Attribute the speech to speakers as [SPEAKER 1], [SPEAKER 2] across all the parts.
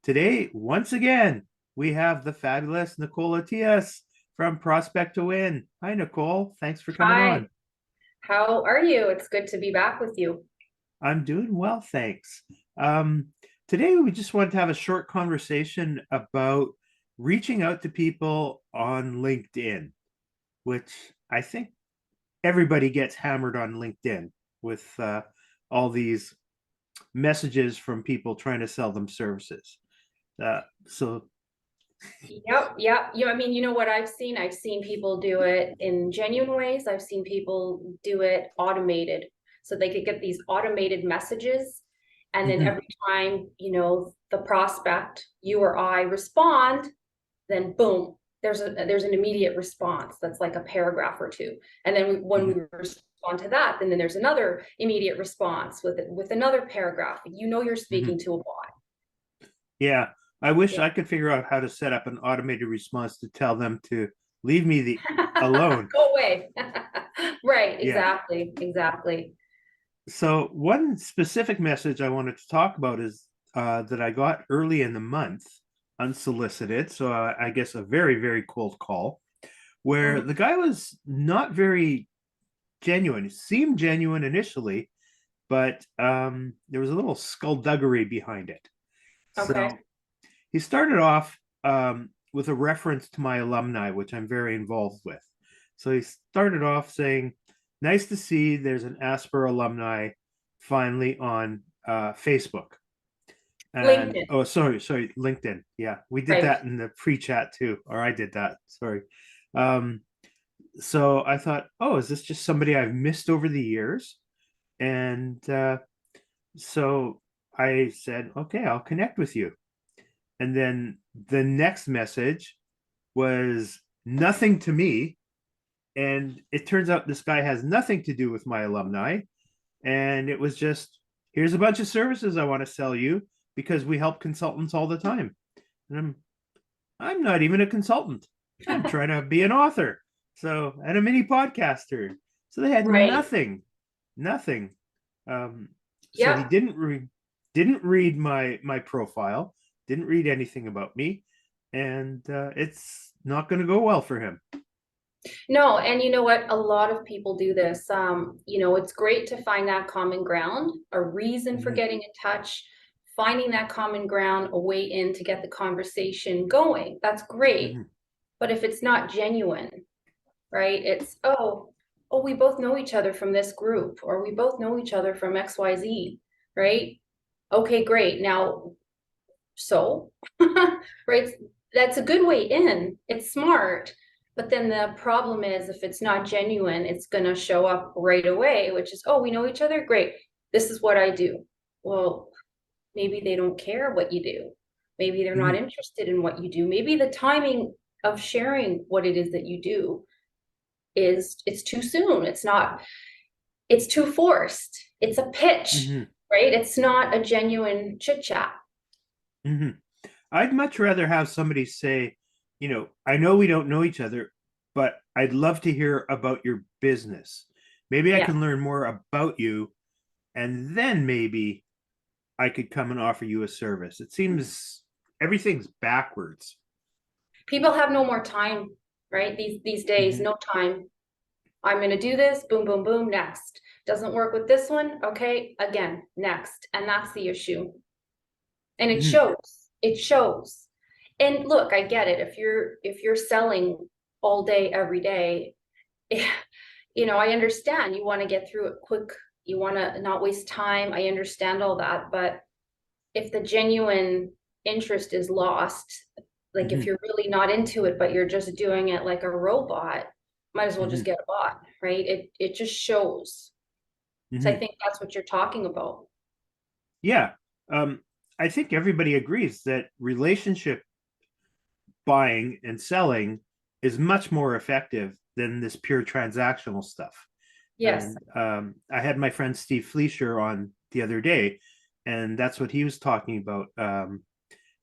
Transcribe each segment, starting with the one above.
[SPEAKER 1] Today, once again, we have the fabulous Nicole Atias from Prospect to Win. Hi, Nicole. Thanks for coming
[SPEAKER 2] Hi,
[SPEAKER 1] on.
[SPEAKER 2] how are you? It's good to be back with you.
[SPEAKER 1] I'm doing well, thanks. Um, Today, we just wanted to have a short conversation about reaching out to people on LinkedIn, which I think everybody gets hammered on LinkedIn with all these messages from people trying to sell them services. So
[SPEAKER 2] Yep. I mean, you know what I've seen? I've seen people do it in genuine ways. I've seen people do it automated. So they could get these automated messages. And then
[SPEAKER 1] mhm,
[SPEAKER 2] every time, the prospect, you or I respond, then boom, there's an immediate response that's like a paragraph or two. And then when we
[SPEAKER 1] mhm.
[SPEAKER 2] respond to that, then there's another immediate response with another paragraph. You're
[SPEAKER 1] Mhm.
[SPEAKER 2] speaking to a bot.
[SPEAKER 1] Yeah, I wish
[SPEAKER 2] Yeah.
[SPEAKER 1] I could figure out how to set up an automated response to tell them to leave me the alone.
[SPEAKER 2] Go away. Right,
[SPEAKER 1] Yeah.
[SPEAKER 2] exactly.
[SPEAKER 1] So one specific message I wanted to talk about is that I got early in the month, unsolicited. So I guess a very, very cold call where
[SPEAKER 2] Mhm.
[SPEAKER 1] the guy was not very genuine. He seemed genuine initially, but there was a little skullduggery behind it.
[SPEAKER 2] Okay.
[SPEAKER 1] So he started off with a reference to my alumni, which I'm very involved with. So he started off saying, "Nice to see there's an Asper alumni finally on Facebook." And
[SPEAKER 2] LinkedIn,
[SPEAKER 1] oh, sorry, LinkedIn. Yeah, we did
[SPEAKER 2] right.
[SPEAKER 1] that in the pre-chat too, or I did that. Sorry. Um, so I thought, oh, is this just somebody I've missed over the years? And so I said, okay, I'll connect with you. And then the next message was nothing to me. And it turns out this guy has nothing to do with my alumni. And it was just, here's a bunch of services I want to sell you because we help consultants all the time. And I'm not even a consultant. I'm trying to be an author. So, and a mini podcaster. So they had
[SPEAKER 2] Right.
[SPEAKER 1] nothing. Um, so he
[SPEAKER 2] Yep.
[SPEAKER 1] didn't read my profile, didn't read anything about me, and it's not going to go well for him.
[SPEAKER 2] No, and you know what? A lot of people do this. It's great to find that common ground, a reason for
[SPEAKER 1] Mhm,
[SPEAKER 2] getting in touch, finding that common ground, a way in to get the conversation going. That's great.
[SPEAKER 1] mhm,
[SPEAKER 2] But if it's not genuine, right? It's, we both know each other from this group, or we both know each other from XYZ, right? Okay, great. Now, so, right? That's a good way in. It's smart. But then the problem is if it's not genuine, it's going to show up right away, which is, we know each other. Great. This is what I do. Well, maybe they don't care what you do. Maybe they're not
[SPEAKER 1] mhm,
[SPEAKER 2] interested in what you do. Maybe the timing of sharing what it is that you do is it's too soon. It's too forced. It's a pitch,
[SPEAKER 1] mhm,
[SPEAKER 2] right? It's not a genuine chit chat.
[SPEAKER 1] mhm. I'd much rather have somebody say, I know we don't know each other, but I'd love to hear about your business. Maybe I
[SPEAKER 2] Yeah.
[SPEAKER 1] can learn more about you, and then maybe I could come and offer you a service. It seems everything's backwards.
[SPEAKER 2] People have no more time, right? These days,
[SPEAKER 1] Mhm,
[SPEAKER 2] no time. I'm gonna do this, boom, boom, boom, next. Doesn't work with this one, okay, again, next. And that's the issue. And it
[SPEAKER 1] mhm,
[SPEAKER 2] shows. It shows. And look, I get it. If you're selling all day, every day, I understand you want to get through it quick, you want to not waste time. I understand all that, but if the genuine interest is lost, like if
[SPEAKER 1] mhm,
[SPEAKER 2] you're really not into it, but you're just doing it like a robot, might as well just
[SPEAKER 1] mhm,
[SPEAKER 2] get a bot, right? It just shows. So I
[SPEAKER 1] mhm.
[SPEAKER 2] think that's what you're talking about.
[SPEAKER 1] Yeah. Um, I think everybody agrees that relationship buying and selling is much more effective than this pure transactional stuff.
[SPEAKER 2] Yes.
[SPEAKER 1] And I had my friend Steve Fleischer on the other day, and that's what he was talking about.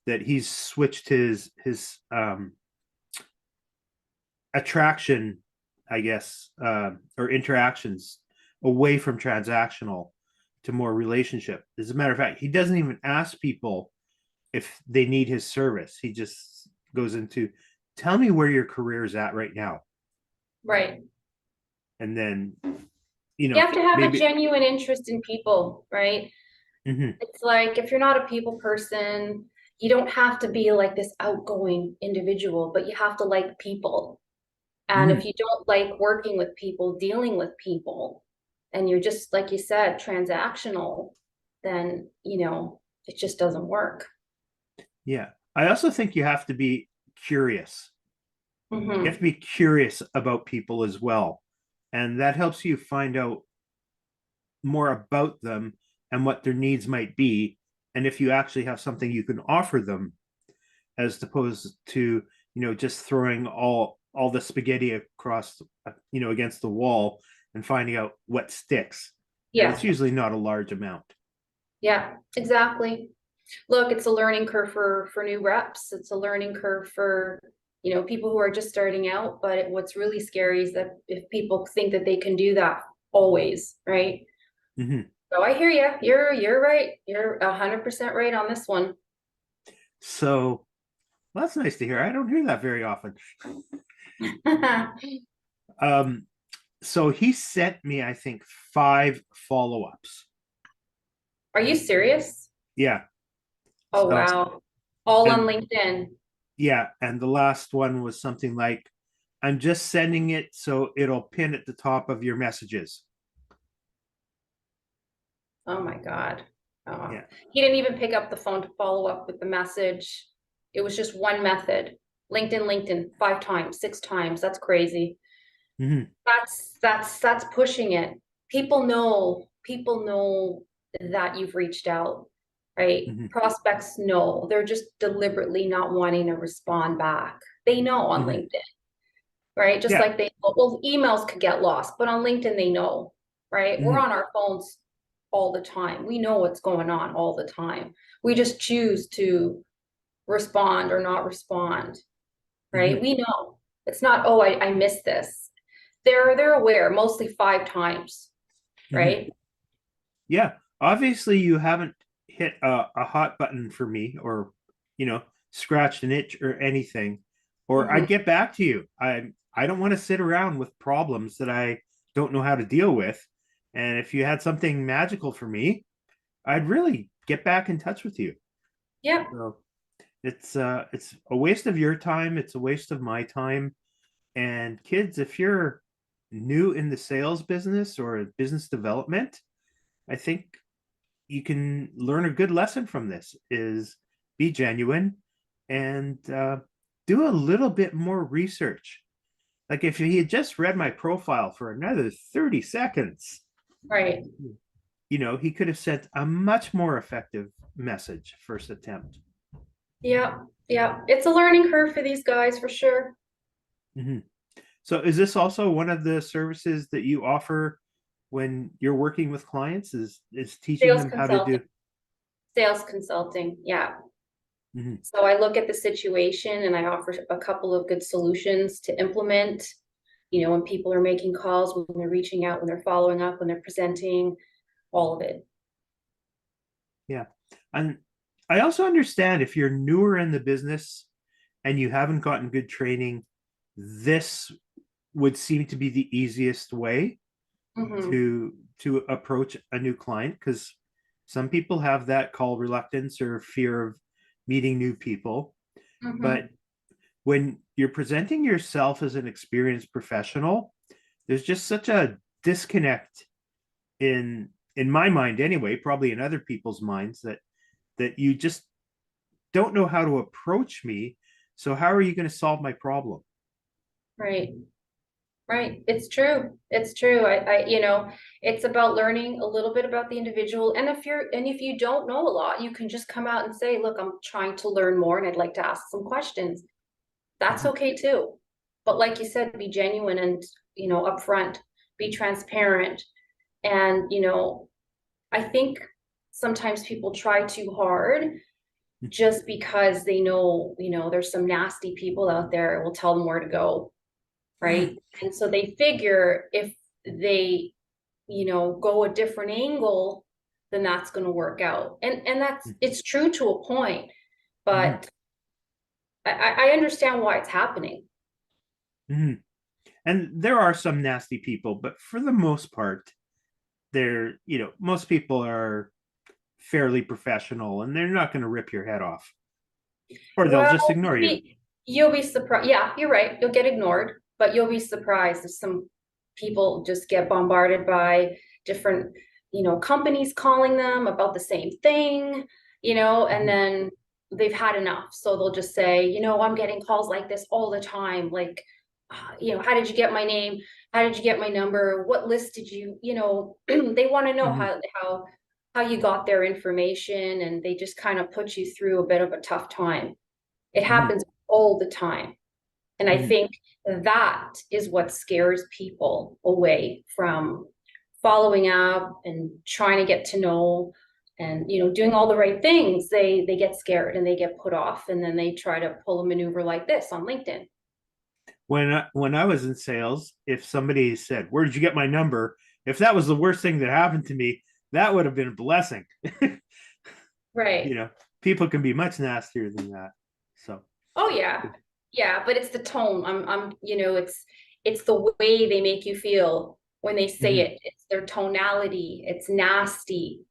[SPEAKER 1] That he's switched his attraction, I guess, or interactions away from transactional to more relationship. As a matter of fact, he doesn't even ask people if they need his service. He just goes into, tell me where your career is at right now.
[SPEAKER 2] Right.
[SPEAKER 1] And then,
[SPEAKER 2] You have to have a
[SPEAKER 1] maybe,
[SPEAKER 2] genuine interest in people, right?
[SPEAKER 1] mhm,
[SPEAKER 2] It's like if you're not a people person, you don't have to be like this outgoing individual, but you have to like people. And if
[SPEAKER 1] mhm,
[SPEAKER 2] you don't like working with people, dealing with people, and you're just, like you said, transactional, then, it just doesn't work.
[SPEAKER 1] yeah. I also think you have to be curious. You have to
[SPEAKER 2] Hmm.
[SPEAKER 1] be curious about people as well. And that helps you find out more about them and what their needs might be. And if you actually have something you can offer them, as opposed to, just throwing all the spaghetti across, against the wall and finding out what sticks. And
[SPEAKER 2] Yeah,
[SPEAKER 1] it's usually not a large amount.
[SPEAKER 2] yeah, exactly. Look, it's a learning curve for new reps. It's a learning curve for, people who are just starting out. But what's really scary is that if people think that they can do that always, right?
[SPEAKER 1] Mm-hmm.
[SPEAKER 2] So I hear you. You're right. You're 100% right on this one.
[SPEAKER 1] So, well, that's nice to hear. I don't hear that very often. Um, so he sent me, I think, 5 follow-ups.
[SPEAKER 2] Are you serious?
[SPEAKER 1] Yeah.
[SPEAKER 2] Oh,
[SPEAKER 1] So,
[SPEAKER 2] wow. All on
[SPEAKER 1] and
[SPEAKER 2] LinkedIn.
[SPEAKER 1] yeah, and the last one was something like, I'm just sending it so it'll pin at the top of your messages.
[SPEAKER 2] Oh my God. Oh.
[SPEAKER 1] Yeah.
[SPEAKER 2] He didn't even pick up the phone to follow up with the message. It was just one method. LinkedIn, 5 times, 6 times. That's crazy.
[SPEAKER 1] Mm-hmm.
[SPEAKER 2] That's pushing it. People know that you've reached out, right?
[SPEAKER 1] Mm-hmm.
[SPEAKER 2] Prospects know. They're just deliberately not wanting to respond back. They know on
[SPEAKER 1] Mm-hmm.
[SPEAKER 2] LinkedIn, right? Just
[SPEAKER 1] Yeah.
[SPEAKER 2] like they know, well, emails could get lost, but on LinkedIn they know, right? We're
[SPEAKER 1] Mm-hmm.
[SPEAKER 2] on our phones all the time. We know what's going on all the time. We just choose to respond or not respond, right?
[SPEAKER 1] Mm-hmm.
[SPEAKER 2] We know. It's not, oh, I missed this. They're aware, mostly 5 times,
[SPEAKER 1] Mm-hmm.
[SPEAKER 2] right?
[SPEAKER 1] Yeah. Obviously, you haven't hit a hot button for me, or, you know, scratched an itch or anything, or I'd
[SPEAKER 2] Hmm.
[SPEAKER 1] get back to you. I don't want to sit around with problems that I don't know how to deal with. And if you had something magical for me, I'd really get back in touch with you.
[SPEAKER 2] Yeah.
[SPEAKER 1] So it's a waste of your time, it's a waste of my time. And kids, if you're new in the sales business or business development, I think you can learn a good lesson from this is be genuine and do a little bit more research. Like if he had just read my profile for another 30 seconds,
[SPEAKER 2] Right.
[SPEAKER 1] he could have sent a much more effective message first attempt.
[SPEAKER 2] Yeah. Yeah. It's a learning curve for these guys for sure.
[SPEAKER 1] Mhm. So is this also one of the services that you offer when you're working with clients, is teaching
[SPEAKER 2] Sales
[SPEAKER 1] them how to do?
[SPEAKER 2] consulting. Sales consulting. Yeah.
[SPEAKER 1] Mhm.
[SPEAKER 2] So I look at the situation and I offer a couple of good solutions to implement, when people are making calls, when they're reaching out, when they're following up, when they're presenting, all of it.
[SPEAKER 1] Yeah. And I also understand if you're newer in the business and you haven't gotten good training, this would seem to be the easiest way
[SPEAKER 2] Hmm.
[SPEAKER 1] to approach a new client, because some people have that call reluctance or fear of meeting new people. But
[SPEAKER 2] Hmm.
[SPEAKER 1] when you're presenting yourself as an experienced professional, there's just such a disconnect in my mind anyway, probably in other people's minds, that you just don't know how to approach me. So how are you going to solve my problem?
[SPEAKER 2] Right. Right. It's true. It's true. It's about learning a little bit about the individual. And if you don't know a lot, you can just come out and say, look, I'm trying to learn more and I'd like to ask some questions. That's
[SPEAKER 1] Mhm.
[SPEAKER 2] okay too. But like you said, be genuine and, upfront, be transparent. And, I think sometimes people try too hard just because they know, there's some nasty people out there will tell them where to go, right? And so they figure if they, go a different angle, then that's going to work out. And it's true to a point.
[SPEAKER 1] Hmm.
[SPEAKER 2] but I understand why it's happening.
[SPEAKER 1] Hmm. And there are some nasty people, but for the most part, most people are fairly professional and they're not going to rip your head off, or they'll
[SPEAKER 2] Well,
[SPEAKER 1] just ignore you.
[SPEAKER 2] you'll be surprised. Yeah, you're right. You'll get ignored, but you'll be surprised if some people just get bombarded by different, companies calling them about the same thing, and
[SPEAKER 1] Hmm.
[SPEAKER 2] then they've had enough. So they'll just say, I'm getting calls like this all the time. Like, how did you get my name? How did you get my number? What list did they want to know
[SPEAKER 1] Hmm.
[SPEAKER 2] how you got their information, and they just kind of put you through a bit of a tough time. It
[SPEAKER 1] Hmm.
[SPEAKER 2] happens all the time. And I
[SPEAKER 1] Hmm.
[SPEAKER 2] think that is what scares people away from following up and trying to get to know and doing all the right things. They get scared and they get put off, and then they try to pull a maneuver like this on LinkedIn.
[SPEAKER 1] When I was in sales, if somebody said, "Where did you get my number?" If that was the worst thing that happened to me, that would have been a blessing. you
[SPEAKER 2] Right.
[SPEAKER 1] know, People can be much nastier than that. So,
[SPEAKER 2] Oh yeah. Yeah, but it's the tone. It's the way they make you feel when they say
[SPEAKER 1] mhm,
[SPEAKER 2] it. It's their tonality. It's nasty.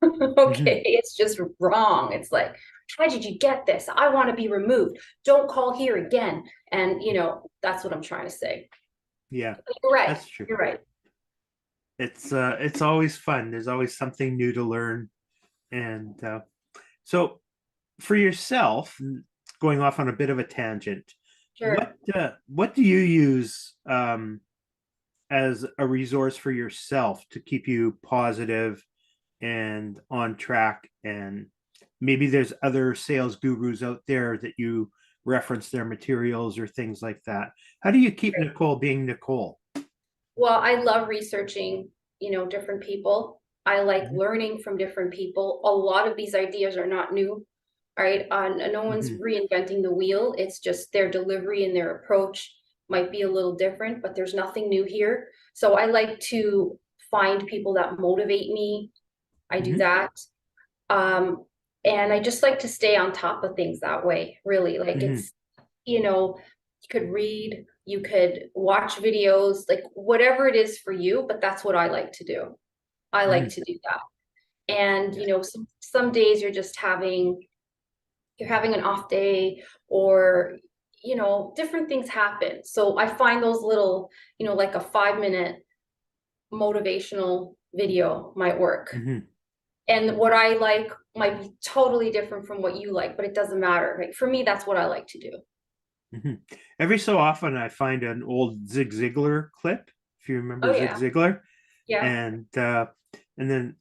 [SPEAKER 1] mhm,
[SPEAKER 2] Okay, it's just wrong. It's like, how did you get this? I want to be removed. Don't call here again. And that's what I'm trying to say.
[SPEAKER 1] yeah,
[SPEAKER 2] You're right.
[SPEAKER 1] that's true.
[SPEAKER 2] You're right.
[SPEAKER 1] It's always fun. There's always something new to learn, and so for yourself, going off on a bit of a tangent,
[SPEAKER 2] Sure.
[SPEAKER 1] what do you use as a resource for yourself to keep you positive and on track? And maybe there's other sales gurus out there that you reference their materials or things like that. How do you keep Nicole being Nicole?
[SPEAKER 2] Well, I love researching, different people. I like
[SPEAKER 1] Mhm,
[SPEAKER 2] learning from different people. A lot of these ideas are not new, right? No one's
[SPEAKER 1] mhm,
[SPEAKER 2] reinventing the wheel. It's just their delivery and their approach might be a little different, but there's nothing new here. So I like to find people that motivate me. I do
[SPEAKER 1] mhm,
[SPEAKER 2] that. Um, and I just like to stay on top of things that way, really. Like
[SPEAKER 1] mhm,
[SPEAKER 2] you could read, you could watch videos, like whatever it is for you, but that's what I like to do. I like
[SPEAKER 1] mhm.
[SPEAKER 2] to do that. And
[SPEAKER 1] Yeah.
[SPEAKER 2] some days you're having an off day, or different things happen. So I find those little, like a 5 minute motivational video might work.
[SPEAKER 1] Mhm,
[SPEAKER 2] And what I like might be totally different from what you like, but it doesn't matter. Like for me, that's what I like to do.
[SPEAKER 1] mhm. Every so often, I find an old Zig Ziglar clip. If you remember
[SPEAKER 2] Oh
[SPEAKER 1] Zig
[SPEAKER 2] yeah.
[SPEAKER 1] Ziglar,
[SPEAKER 2] Yeah.
[SPEAKER 1] and then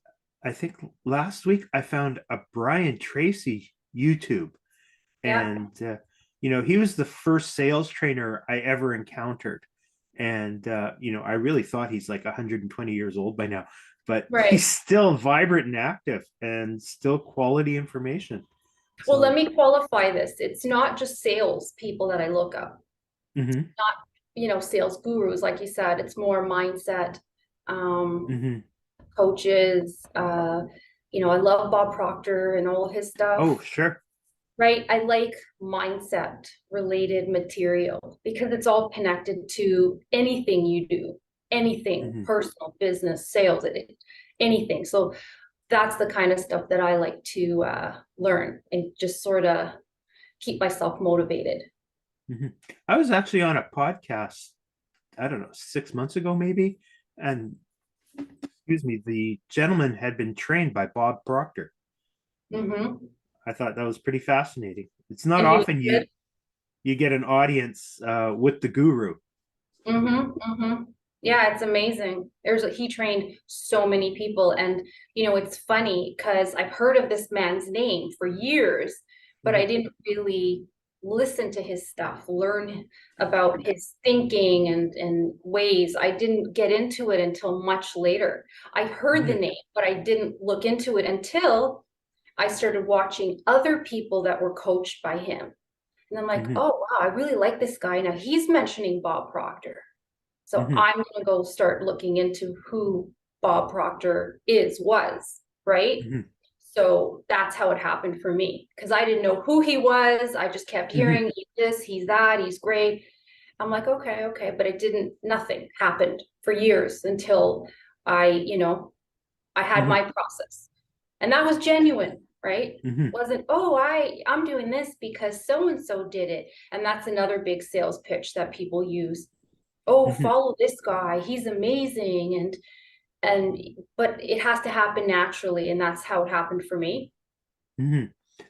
[SPEAKER 1] I think last week I found a Brian Tracy YouTube,
[SPEAKER 2] Yeah.
[SPEAKER 1] and he was the first sales trainer I ever encountered, and I really thought he's like 120 years old by now, but
[SPEAKER 2] Right.
[SPEAKER 1] he's still vibrant and active and still quality information.
[SPEAKER 2] Well, let
[SPEAKER 1] So,
[SPEAKER 2] me qualify this. It's not just sales people that I look up,
[SPEAKER 1] mhm,
[SPEAKER 2] not, sales gurus, like you said. It's more mindset, um,
[SPEAKER 1] mhm.
[SPEAKER 2] coaches. I love Bob Proctor and all his
[SPEAKER 1] Oh,
[SPEAKER 2] stuff,
[SPEAKER 1] sure.
[SPEAKER 2] right? I like mindset related material because it's all connected to anything you do, anything
[SPEAKER 1] Mhm,
[SPEAKER 2] personal, business, sales, anything. So that's the kind of stuff that I like to learn and just sort of keep myself motivated.
[SPEAKER 1] mhm. I was actually on a podcast, I don't know, 6 months ago, maybe. And excuse me, the gentleman had been trained by Bob Proctor.
[SPEAKER 2] Mm-hmm.
[SPEAKER 1] I thought that was pretty fascinating. It's not
[SPEAKER 2] And he was
[SPEAKER 1] often
[SPEAKER 2] good.
[SPEAKER 1] you get an audience with the guru.
[SPEAKER 2] Mm-hmm. Mm-hmm. Yeah, it's amazing. He trained so many people, and it's funny because I've heard of this man's name for years, but I
[SPEAKER 1] Mhm,
[SPEAKER 2] didn't really listen to his stuff, learn about his thinking and ways. I didn't get into it until much later. I heard the
[SPEAKER 1] mhm,
[SPEAKER 2] name, but I didn't look into it until I started watching other people that were coached by him. And I'm like,
[SPEAKER 1] mhm,
[SPEAKER 2] oh wow, I really like this guy. Now he's mentioning Bob Proctor. So
[SPEAKER 1] mhm,
[SPEAKER 2] I'm going to go start looking into who Bob Proctor was, right?
[SPEAKER 1] mhm,
[SPEAKER 2] So that's how it happened for me, because I didn't know who he was. I just kept
[SPEAKER 1] Hmm.
[SPEAKER 2] hearing he's this, he's that, he's great. I'm like, okay, okay, but it didn't, nothing happened for years until I had
[SPEAKER 1] Hmm.
[SPEAKER 2] my process. And that was genuine, right?
[SPEAKER 1] Hmm.
[SPEAKER 2] Wasn't, oh, I'm doing this because so and so did it. And that's another big sales pitch that people use. Oh,
[SPEAKER 1] Hmm.
[SPEAKER 2] follow this guy, he's amazing. And but it has to happen naturally, and that's how it happened for me.
[SPEAKER 1] Hmm.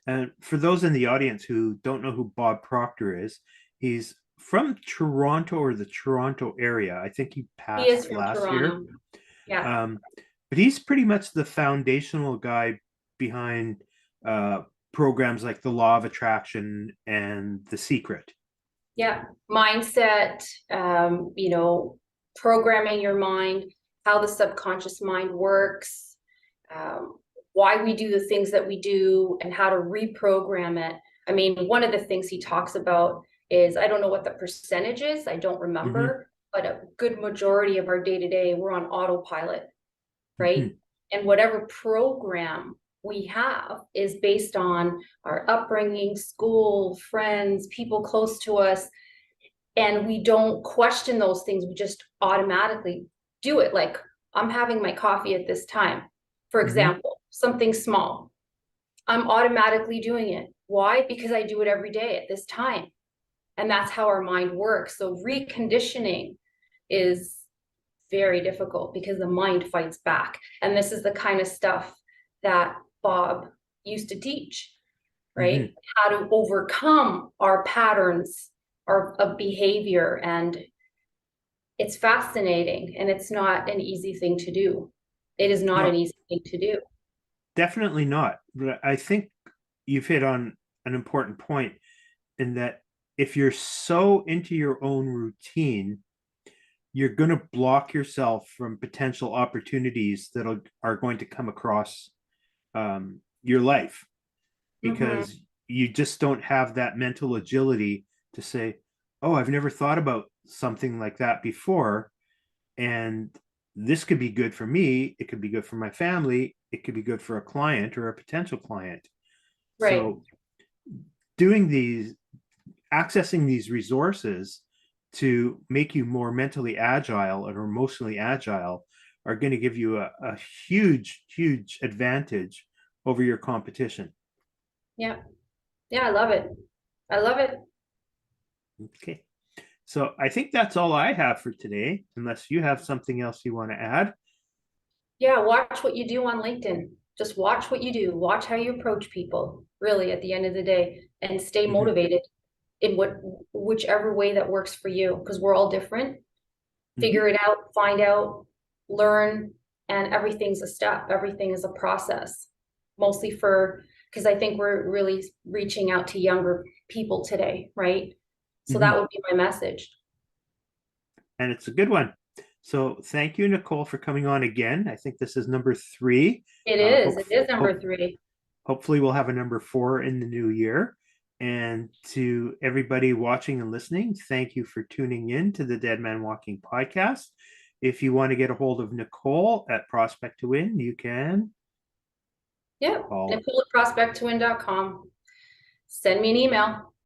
[SPEAKER 1] And for those in the audience who don't know who Bob Proctor is, he's from Toronto or the Toronto area. I think he
[SPEAKER 2] He is
[SPEAKER 1] passed
[SPEAKER 2] from
[SPEAKER 1] last year.
[SPEAKER 2] Toronto. Yeah.
[SPEAKER 1] Um, but he's pretty much the foundational guy behind uh, programs like the Law of Attraction and The Secret.
[SPEAKER 2] Yeah. Mindset, programming your mind, how the subconscious mind works, um, why we do the things that we do, and how to reprogram it. I mean, one of the things he talks about is, I don't know what the percentage is, I don't
[SPEAKER 1] Hmm.
[SPEAKER 2] remember, but a good majority of our day to day, we're on autopilot,
[SPEAKER 1] Hmm.
[SPEAKER 2] right? And whatever program we have is based on our upbringing, school, friends, people close to us. And we don't question those things. We just automatically do it. Like, I'm having my coffee at this time, for
[SPEAKER 1] Hmm.
[SPEAKER 2] example, something small. I'm automatically doing it. Why? Because I do it every day at this time. And that's how our mind works. So reconditioning is very difficult because the mind fights back. And this is the kind of stuff that Bob used to teach,
[SPEAKER 1] Hmm.
[SPEAKER 2] right? How to overcome our patterns of behavior. And it's fascinating, and it's not an easy thing to do. It is not an
[SPEAKER 1] No,
[SPEAKER 2] easy thing to do.
[SPEAKER 1] definitely not. But I think you've hit on an important point in that if you're so into your own routine, you're going to block yourself from potential opportunities that are going to come across your life
[SPEAKER 2] Mm-hmm.
[SPEAKER 1] because you just don't have that mental agility to say, oh, I've never thought about something like that before. And this could be good for me. It could be good for my family. It could be good for a client or a potential client.
[SPEAKER 2] Right.
[SPEAKER 1] So doing these, accessing these resources to make you more mentally agile or emotionally agile are going to give you a huge, huge advantage over your competition.
[SPEAKER 2] Yeah. Yeah, I love it. I love it.
[SPEAKER 1] Okay. So I think that's all I have for today, unless you have something else you want to add.
[SPEAKER 2] Yeah, watch what you do on LinkedIn. Just watch what you do. Watch how you approach people, really, at the end of the day, and stay
[SPEAKER 1] Mm-hmm.
[SPEAKER 2] motivated in whichever way that works for you, because we're all different.
[SPEAKER 1] Mm-hmm.
[SPEAKER 2] Figure it out, find out, learn, and everything's a step. Everything is a process. Mostly because I think we're really reaching out to younger people today, right? So
[SPEAKER 1] Mm-hmm.
[SPEAKER 2] that would be my message.
[SPEAKER 1] And it's a good one. So thank you, Nicole, for coming on again. I think this is number three.
[SPEAKER 2] It
[SPEAKER 1] Uh,
[SPEAKER 2] is.
[SPEAKER 1] hope,
[SPEAKER 2] It is number
[SPEAKER 1] hope,
[SPEAKER 2] 3.
[SPEAKER 1] hopefully, we'll have a number four in the new year. And to everybody watching and listening, thank you for tuning in to the Dead Man Walking podcast. If you want to get a hold of Nicole at Prospect to Win, you can
[SPEAKER 2] Yep.
[SPEAKER 1] call
[SPEAKER 2] Nicole at prospecttowin.com. Send me an email.